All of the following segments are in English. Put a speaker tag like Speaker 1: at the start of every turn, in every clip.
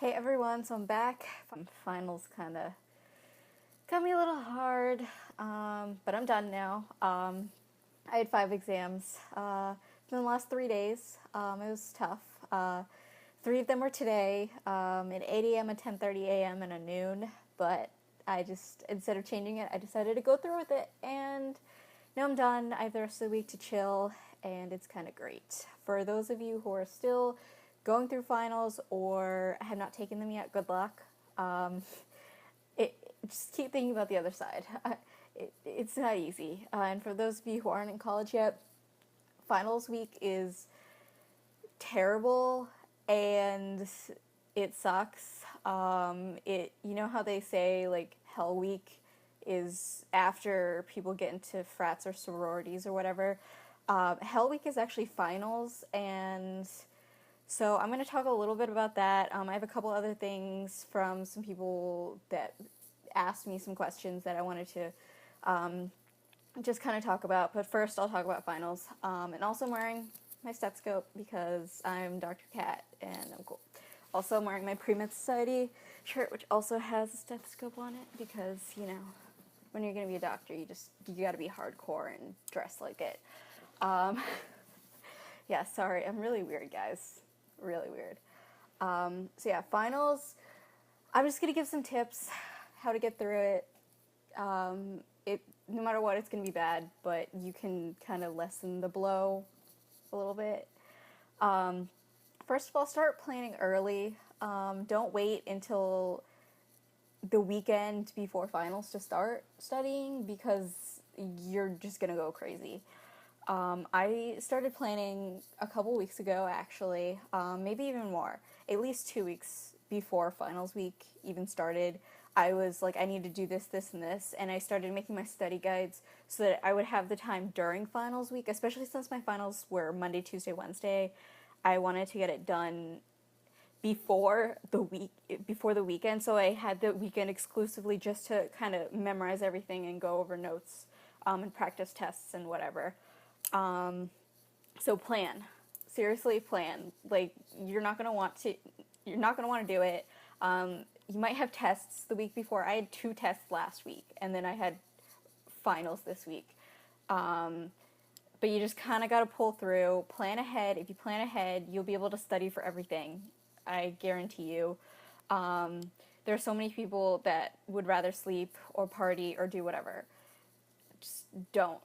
Speaker 1: Hey everyone, so I'm back. Finals kind of got me a little hard, but I'm done now. I had 5 exams in the last 3 days. It was tough. Three of them were today, an 8 a.m., a 10:30 a.m., and a noon. But instead of changing it, I decided to go through with it, and now I'm done. I have the rest of the week to chill, and it's kind of great. For those of you who are still going through finals or have not taken them yet, good luck. It just keep thinking about the other side. It's not easy. And for those of you who aren't in college yet, finals week is terrible and it sucks. You know how they say like Hell Week is after people get into frats or sororities or whatever. Hell Week is actually finals, and so I'm going to talk a little bit about that. I have a couple other things from some people that asked me some questions that I wanted to just kind of talk about. But first, I'll talk about finals. And also, I'm wearing my stethoscope because I'm Dr. Cat and I'm cool. Also, I'm wearing my Pre-Med Society shirt, which also has a stethoscope on it because, when you're going to be a doctor, you got to be hardcore and dress like it. Yeah, sorry, I'm really weird, guys. Really weird. Finals. I'm just gonna give some tips how to get through it. No matter what, it's gonna be bad, but you can kind of lessen the blow a little bit. First of all, start planning early. Don't wait until the weekend before finals to start studying because you're just gonna go crazy. I started planning a couple weeks ago, actually, maybe even more, at least 2 weeks before finals week even started. I was like, I need to do this, this, and this, and I started making my study guides so that I would have the time during finals week, especially since my finals were Monday, Tuesday, Wednesday. I wanted to get it done before the weekend, so I had the weekend exclusively just to kind of memorize everything and go over notes and practice tests and whatever. So plan. Seriously, plan. Like, you're not gonna want to do it. You might have tests the week before. I had 2 tests last week, and then I had finals this week. But you just kind of got to pull through, plan ahead. If you plan ahead, you'll be able to study for everything. I guarantee you. There are so many people that would rather sleep or party or do whatever. Just don't.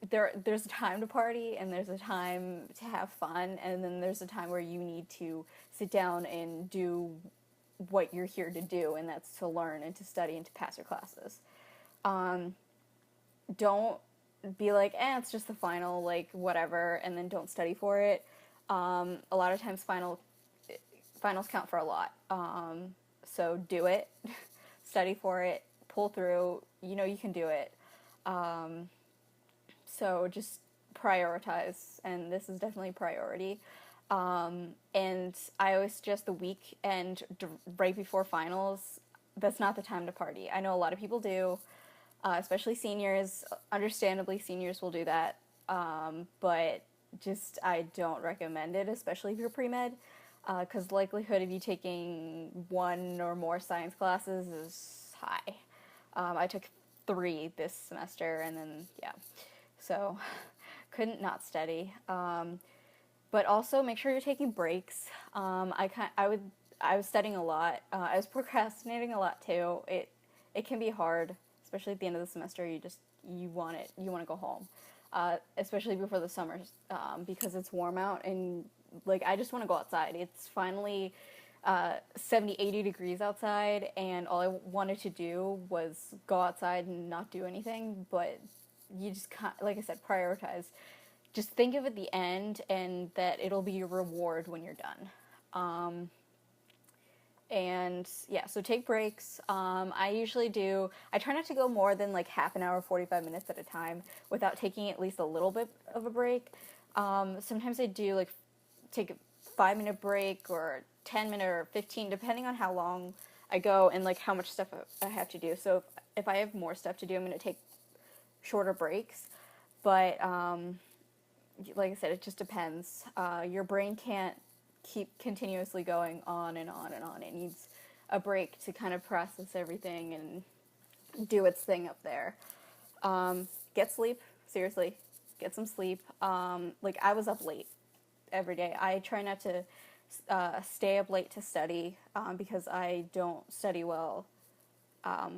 Speaker 1: There's a time to party and there's a time to have fun, and then there's a time where you need to sit down and do what you're here to do, and that's to learn and to study and to pass your classes. Don't be like, it's just the final, like, whatever, and then don't study for it. A lot of times finals count for a lot. So do it, study for it, pull through, you can do it. So just prioritize, and this is definitely priority. And I always suggest the weekend right before finals, that's not the time to party. I know a lot of people do, especially seniors. Understandably, seniors will do that, but I don't recommend it, especially if you're pre-med, because the likelihood of you taking 1 or more science classes is high. I took 3 this semester, and then, yeah. So, couldn't not study. But also make sure you're taking breaks. I was studying a lot. I was procrastinating a lot too. It can be hard, especially at the end of the semester. You want to go home, especially before the summer, because it's warm out, and like, I just want to go outside. It's finally 70, 80 degrees outside, and all I wanted to do was go outside and not do anything. But you just can't, like I said, prioritize. Just think of it at the end, and that it'll be your reward when you're done. And yeah, so take breaks. I try not to go more than like half an hour, 45 minutes at a time without taking at least a little bit of a break. Sometimes I do like take a 5-minute break or 10-minute or 15, depending on how long I go and like how much stuff I have to do. So if I have more stuff to do, I'm going to take shorter breaks. But like I said, it just depends. Your brain can't keep continuously going on and on and on. It needs a break to kind of process everything and do its thing up there. Get sleep, seriously, get some sleep. Like I was up late every day. I try not to stay up late to study because I don't study well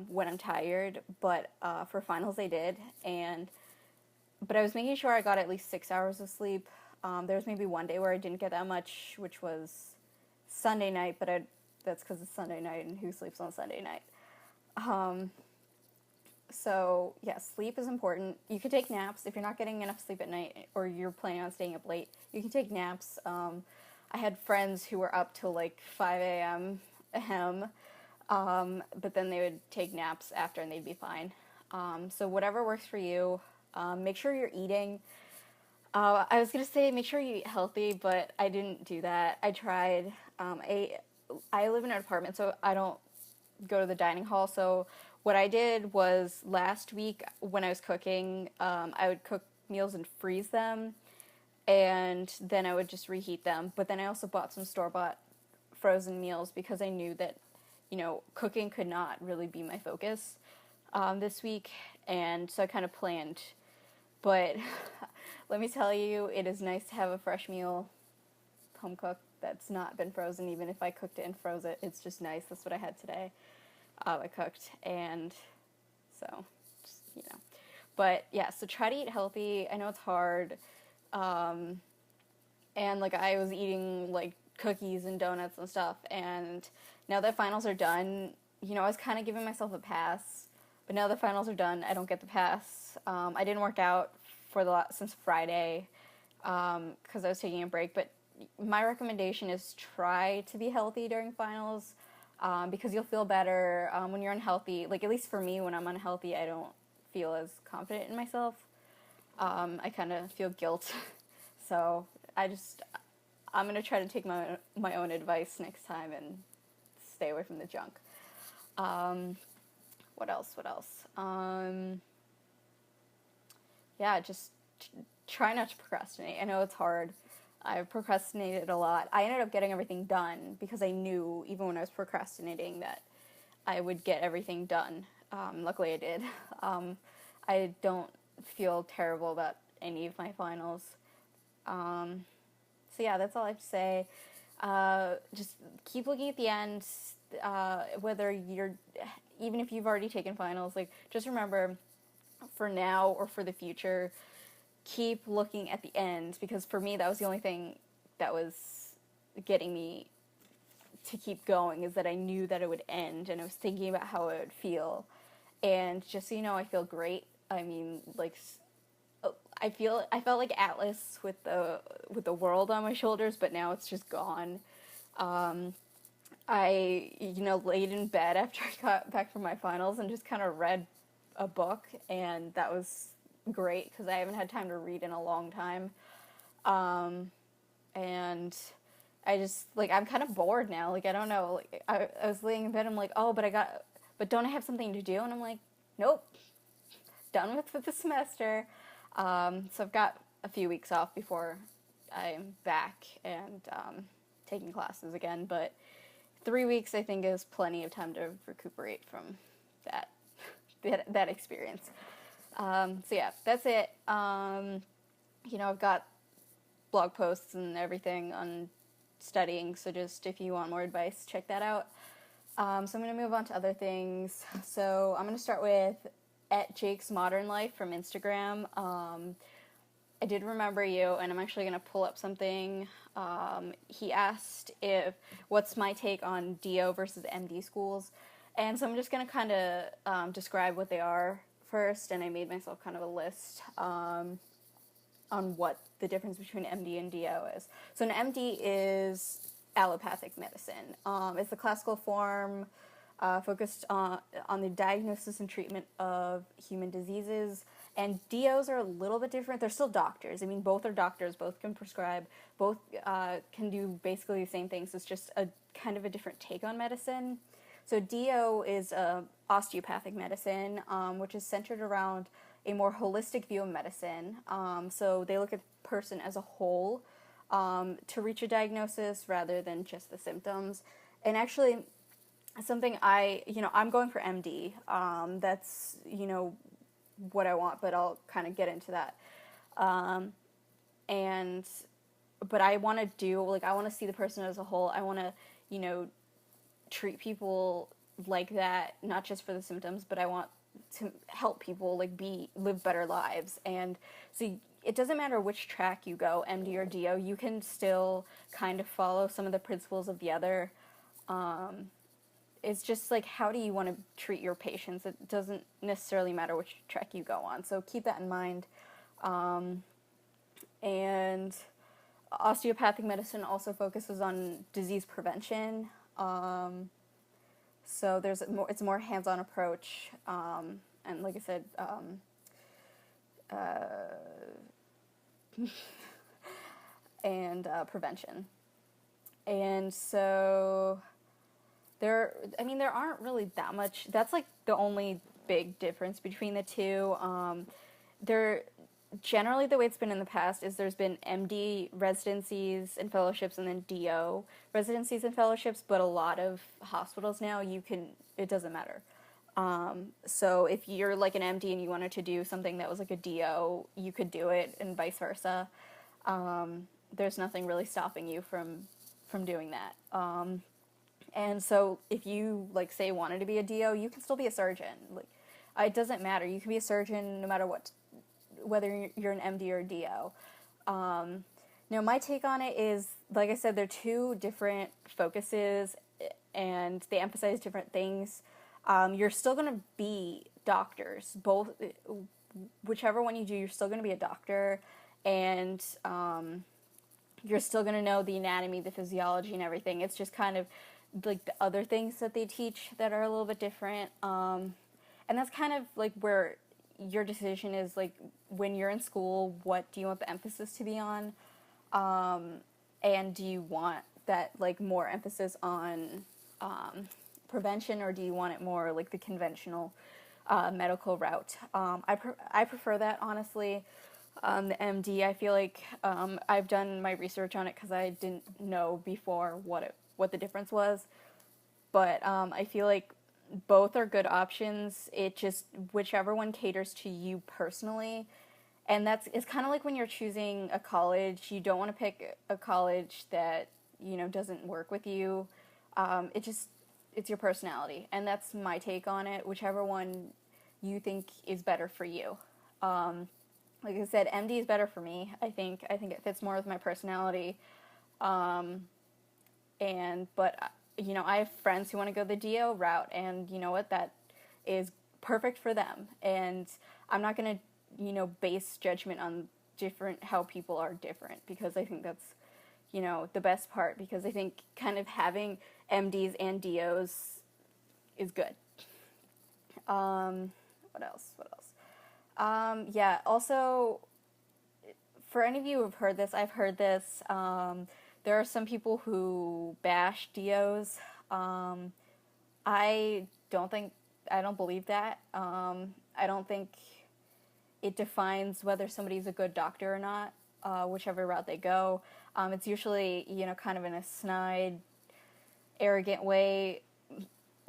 Speaker 1: when I'm tired. But for finals, I did, but I was making sure I got at least 6 hours of sleep. There was maybe one day where I didn't get that much, which was Sunday night, but that's because it's Sunday night, and who sleeps on Sunday night? So, yeah, sleep is important. You can take naps if you're not getting enough sleep at night or you're planning on staying up late. You can take naps. I had friends who were up till like 5 a.m. But then they would take naps after and they'd be fine. So, whatever works for you, make sure you're eating. I was going to say make sure you eat healthy, but I didn't do that. I tried. I live in an apartment, so I don't go to the dining hall. So what I did was last week when I was cooking, I would cook meals and freeze them, and then I would just reheat them. But then I also bought some store-bought frozen meals because I knew that, cooking could not really be my focus this week, and so I kind of planned. But let me tell you, it is nice to have a fresh meal, home cooked, that's not been frozen. Even if I cooked it and froze it, it's just nice. That's what I had today. I cooked, and so, just. But yeah, so try to eat healthy. I know it's hard. And like I was eating like cookies and donuts and stuff, and now that finals are done, I was kind of giving myself a pass. But now the finals are done, I don't get the pass. I didn't work out since Friday because I was taking a break. But my recommendation is try to be healthy during finals because you'll feel better when you're unhealthy. Like at least for me, when I'm unhealthy, I don't feel as confident in myself. I kind of feel guilt. So I'm gonna try to take my own advice next time and stay away from the junk. What else? Yeah, just try not to procrastinate. I know it's hard. I procrastinated a lot. I ended up getting everything done because I knew, even when I was procrastinating, that I would get everything done. Luckily, I did. I don't feel terrible about any of my finals. So yeah, that's all I have to say. Just keep looking at the end, even if you've already taken finals, like, just remember, for now or for the future, keep looking at the end, because for me, that was the only thing that was getting me to keep going, is that I knew that it would end, and I was thinking about how it would feel. And just so you know, I feel great. I mean, like, I felt like Atlas with the world on my shoulders, but now it's just gone. I laid in bed after I got back from my finals and just kind of read a book, and that was great because I haven't had time to read in a long time. And I just, like, I'm kind of bored now. Like, I don't know. Like, I was laying in bed. I'm like, oh, but don't I have something to do? And I'm like, nope, done with the semester. So I've got a few weeks off before I'm back and taking classes again. But 3 weeks, I think, is plenty of time to recuperate from that experience. So yeah, that's it. I've got blog posts and everything on studying, so just if you want more advice, check that out. So I'm going to move on to other things. So I'm going to start with @Jake's Modern Life from Instagram. I did remember you, and I'm actually going to pull up something. He asked what's my take on DO versus MD schools, and so I'm just going to kind of describe what they are first, and I made myself kind of a list on what the difference between MD and DO is. So an MD is allopathic medicine. It's the classical form focused on the diagnosis and treatment of human diseases. And DOs are a little bit different. They're still doctors. I mean, both are doctors. Both can prescribe. Both can do basically the same things. It's just a kind of a different take on medicine. So DO is osteopathic medicine, which is centered around a more holistic view of medicine. So they look at the person as a whole, to reach a diagnosis rather than just the symptoms. And actually, something I'm going for MD. That's, what I want, but I'll kind of get into that. Um, and, but I want to I want to see the person as a whole. I want to, you know, treat people like that, not just for the symptoms, but I want to help people live better lives. And so it doesn't matter which track you go, MD or DO, you can still kind of follow some of the principles of the other. It's just like, how do you want to treat your patients? It doesn't necessarily matter which track you go on. So keep that in mind. And osteopathic medicine also focuses on disease prevention. So it's a more hands-on approach, and like I said, and prevention. And so there aren't really that much. That's like the only big difference between the two. There generally, the way it's been in the past is there's been MD residencies and fellowships, and then DO residencies and fellowships, but a lot of hospitals now, it doesn't matter. So if you're like an MD and you wanted to do something that was like a DO, you could do it, and vice versa. There's nothing really stopping you from doing that. And so if you, say, wanted to be a DO, you can still be a surgeon. It doesn't matter. You can be a surgeon no matter whether you're an MD or a DO. Now, my take on it is, like I said, they're two different focuses, and they emphasize different things. You're still going to be doctors. Whichever one you do, you're still going to be a doctor, and you're still going to know the anatomy, the physiology, and everything. It's just kind of like the other things that they teach that are a little bit different. And that's kind of like where your decision is, like, when you're in school, what do you want the emphasis to be on? And do you want that, more emphasis on prevention, or do you want it more like the conventional medical route? I prefer that, honestly. The MD, I feel like I've done my research on it because I didn't know before what the difference was. But I feel like both are good options. It just, whichever one caters to you personally. And it's kind of like when you're choosing a college. You don't want to pick a college that, doesn't work with you. It's your personality. And that's my take on it. Whichever one you think is better for you. Like I said, MD is better for me. I think it fits more with my personality. But I have friends who want to go the DO route, and you know what? That is perfect for them. And I'm not going to, base judgment on how people are different, because I think that's, the best part, because I think kind of having MDs and DOs is good. What else? Yeah, also, for any of you who have heard this, I've heard this, there are some people who bash DOs. I don't believe that. I don't think it defines whether somebody's a good doctor or not, whichever route they go. It's usually, kind of in a snide, arrogant way.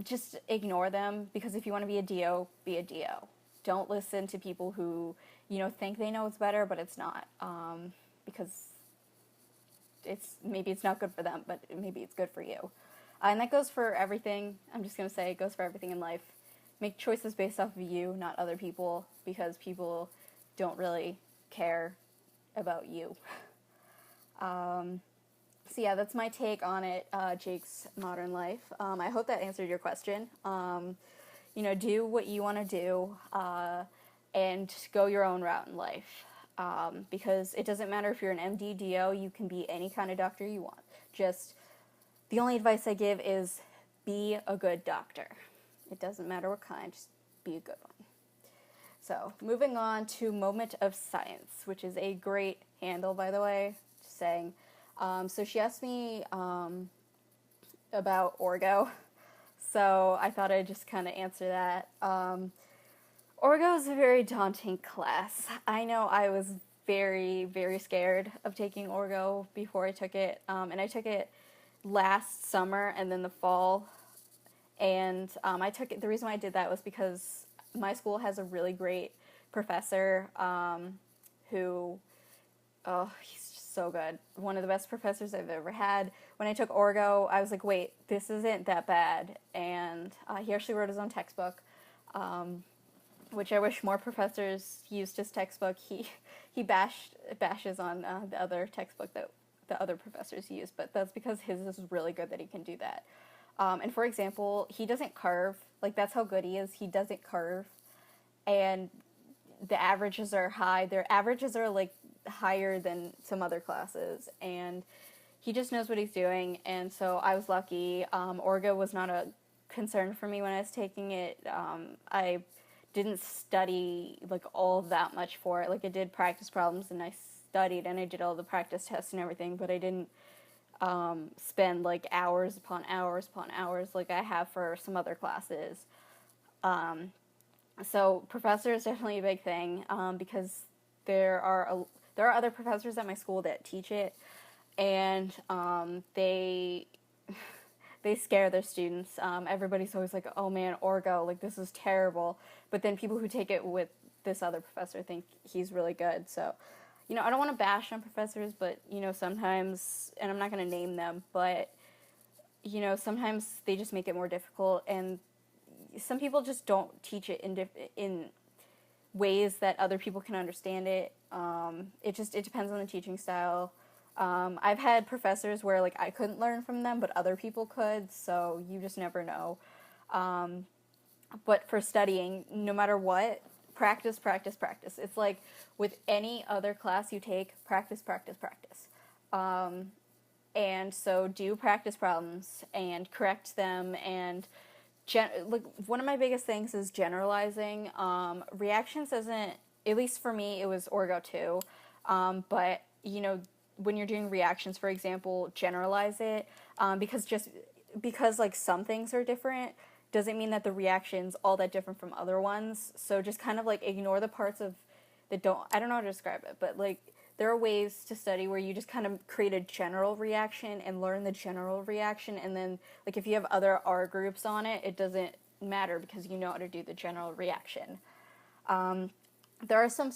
Speaker 1: Just ignore them, because if you want to be a DO, be a DO. Don't listen to people who, think they know it's better, but it's not. Because maybe it's not good for them, but maybe it's good for you. And that goes for everything. I'm just going to say it goes for everything in life. Make choices based off of you, not other people, because people don't really care about you. So yeah, that's my take on it, Jake's Modern Life. I hope that answered your question. Do what you want to do, and go your own route in life. Because it doesn't matter if you're an MD, DO, you can be any kind of doctor you want. Just, the only advice I give is be a good doctor. It doesn't matter what kind, just be a good one. So, moving on to Moment of Science, which is a great handle, by the way, just saying. So she asked me about Orgo, so I thought I'd just kind of answer that. Orgo is a very daunting class. I know I was very, very scared of taking Orgo before I took it. And I took it last summer and then the fall. And I took it, the reason why I did that was because my school has a really great professor who, oh, he's just so good. One of the best professors I've ever had. When I took Orgo, I was like, wait, this isn't that bad. And he actually wrote his own textbook, which I wish more professors used his textbook. He bashes on the other textbook that the other professors use, but that's because his is really good that he can do that. And for example, he doesn't curve. Like, that's how good he is. He doesn't curve. And the averages are high. Their averages are, like, higher than some other classes. And he just knows what he's doing. And so I was lucky. Orgo was not a concern for me when I was taking it. I didn't study, like, all that much for it. Like, I did practice problems, and I studied, and I did all the practice tests and everything, but I didn't spend like hours upon hours upon hours like I have for some other classes. So professor is definitely a big thing because there are other professors at my school that teach it, and they scare their students. Everybody's always like, "Oh man, Orgo, like this is terrible," but then people who take it with this other professor think he's really good. So I don't want to bash on professors, but, sometimes, and I'm not going to name them, but, sometimes they just make it more difficult, and some people just don't teach it in ways that other people can understand it. It depends on the teaching style. I've had professors where, like, I couldn't learn from them, but other people could, so you just never know. But for studying, no matter what, practice, practice, practice. It's like with any other class you take, practice, practice, practice. And so do practice problems and correct them. And like one of my biggest things is generalizing. Reactions isn't, at least for me, it was Orgo 2. But, when you're doing reactions, for example, generalize it. Because like some things are different doesn't mean that the reaction's all that different from other ones. So just kind of like ignore the parts of that don't, I don't know how to describe it, but like there are ways to study where you just kind of create a general reaction and learn the general reaction, and then like if you have other R groups on it, it doesn't matter because you know how to do the general reaction. There are some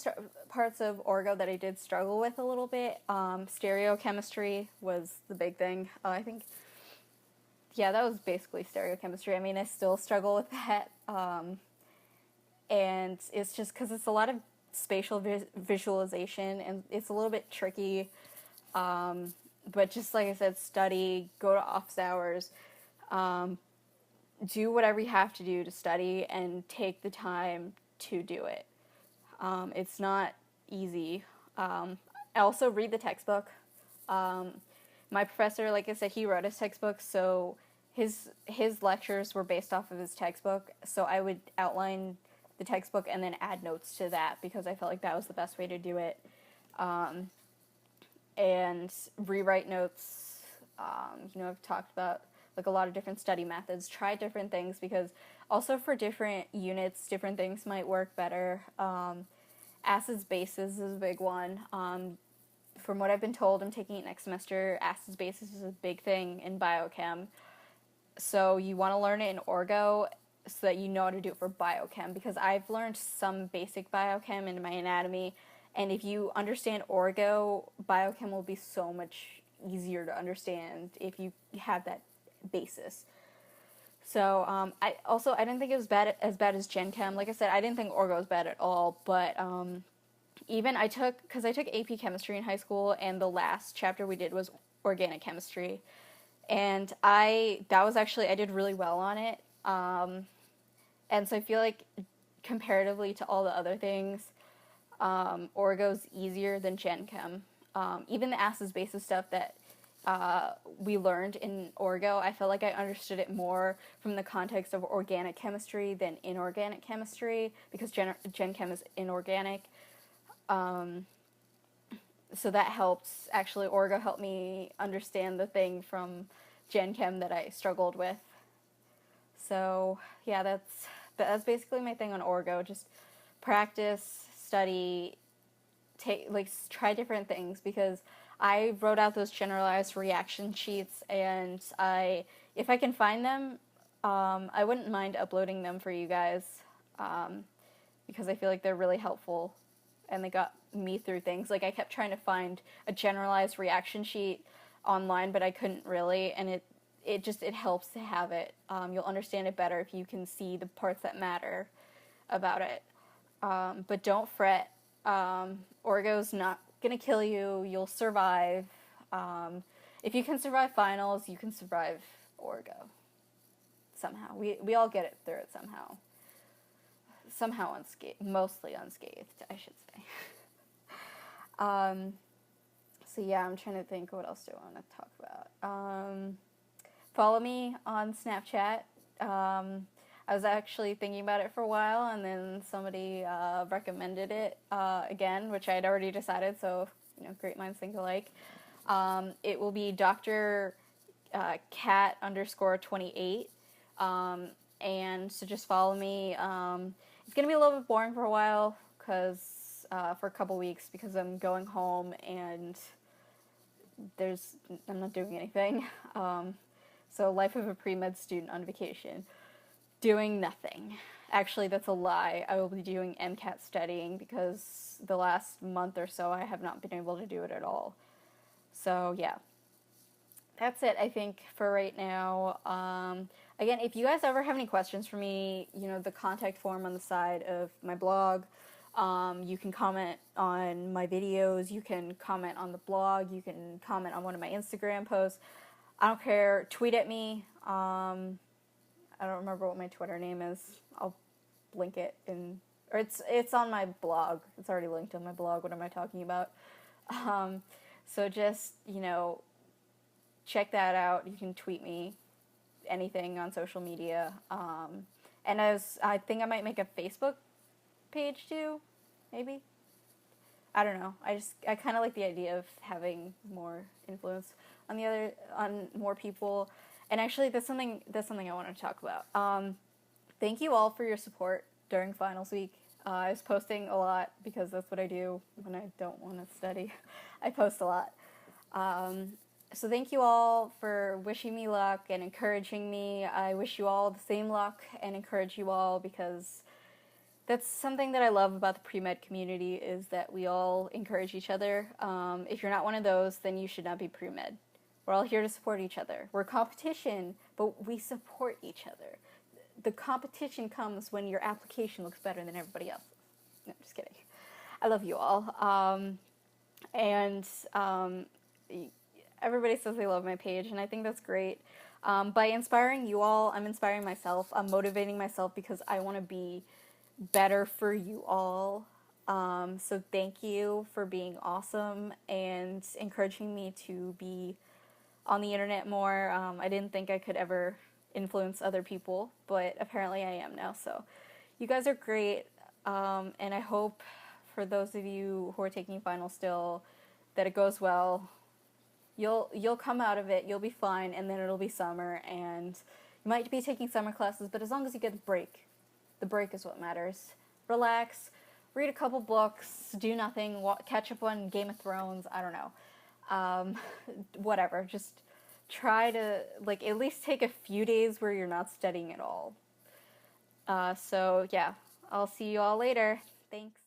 Speaker 1: parts of Orgo that I did struggle with a little bit. Stereochemistry was the big thing. I think yeah, that was basically stereochemistry. I mean, I still struggle with that. And it's just because it's a lot of spatial visualization, and it's a little bit tricky. But just like I said, study, go to office hours, do whatever you have to do to study, and take the time to do it. It's not easy. Also, read the textbook. My professor, like I said, he wrote his textbook, so his lectures were based off of his textbook, so I would outline the textbook and then add notes to that because I felt like that was the best way to do it. And rewrite notes. I've talked about like a lot of different study methods. Try different things because also for different units, different things might work better. Acids, bases is a big one. From what I've been told, I'm taking it next semester. Acids, bases is a big thing in biochem. So you want to learn it in Orgo so that you know how to do it for biochem, because I've learned some basic biochem in my anatomy, and if you understand Orgo, biochem will be so much easier to understand if you have that basis. So I didn't think it was as bad as Gen Chem. Like I said, I didn't think Orgo was bad at all, but even I took AP chemistry in high school, and the last chapter we did was organic chemistry, and I did really well on it, and so I feel like comparatively to all the other things, Orgo's easier than Gen Chem. Even the acids bases stuff that we learned in Orgo, I felt like I understood it more from the context of organic chemistry than inorganic chemistry, because Gen Chem is inorganic. So that helps. Actually, Orgo helped me understand the thing from Gen Chem that I struggled with. So yeah, that's basically my thing on Orgo. Just practice, study, try different things, because I wrote out those generalized reaction sheets, and if I can find them, I wouldn't mind uploading them for you guys, because I feel like they're really helpful, and they got me through things. Like, I kept trying to find a generalized reaction sheet online, but I couldn't really, and it helps to have it. You'll understand it better if you can see the parts that matter about it. But don't fret. Orgo's not gonna kill you. You'll survive. If you can survive finals, you can survive Orgo. Somehow. We all get it through it somehow. Somehow unscathed. Mostly unscathed, I should say. So yeah, I'm trying to think, what else do I want to talk about? Follow me on Snapchat. I was actually thinking about it for a while, and then somebody recommended it again, which I had already decided, so, great minds think alike. It will be Dr. Cat _28, and so just follow me. It's going to be a little bit boring for a while, for a couple weeks, because I'm going home, and I'm not doing anything. So life of a pre-med student on vacation. Doing nothing. Actually, that's a lie. I will be doing MCAT studying, because the last month or so I have not been able to do it at all. So yeah, that's it, I think, for right now. Again, if you guys ever have any questions for me, the contact form on the side of my blog. You can comment on my videos. You can comment on the blog. You can comment on one of my Instagram posts. I don't care. Tweet at me. I don't remember what my Twitter name is. I'll link it or it's on my blog. It's already linked on my blog. What am I talking about? So just, check that out. You can tweet me anything on social media. And I think I might make a Facebook page too, maybe. I don't know. I kind of like the idea of having more influence on more people. And actually, that's something I want to talk about. Thank you all for your support during finals week. I was posting a lot, because that's what I do when I don't want to study. I post a lot. So thank you all for wishing me luck and encouraging me. I wish you all the same luck and encourage you all, because that's something that I love about the pre-med community, is that we all encourage each other. If you're not one of those, then you should not be pre-med. We're all here to support each other. We're competition, but we support each other. The competition comes when your application looks better than everybody else's. No, just kidding. I love you all. Everybody says they love my page, and I think that's great. By inspiring you all, I'm inspiring myself. I'm motivating myself, because I want to be better for you all. So thank you for being awesome and encouraging me to be on the internet more. I didn't think I could ever influence other people, but apparently I am now. So you guys are great, and I hope for those of you who are taking finals still that it goes well. You'll come out of it, you'll be fine, and then it'll be summer, and you might be taking summer classes, but as long as you get the break is what matters. Relax, read a couple books, do nothing, catch up on Game of Thrones, I don't know. Whatever, just try to, at least take a few days where you're not studying at all. So, yeah, I'll see you all later. Thanks.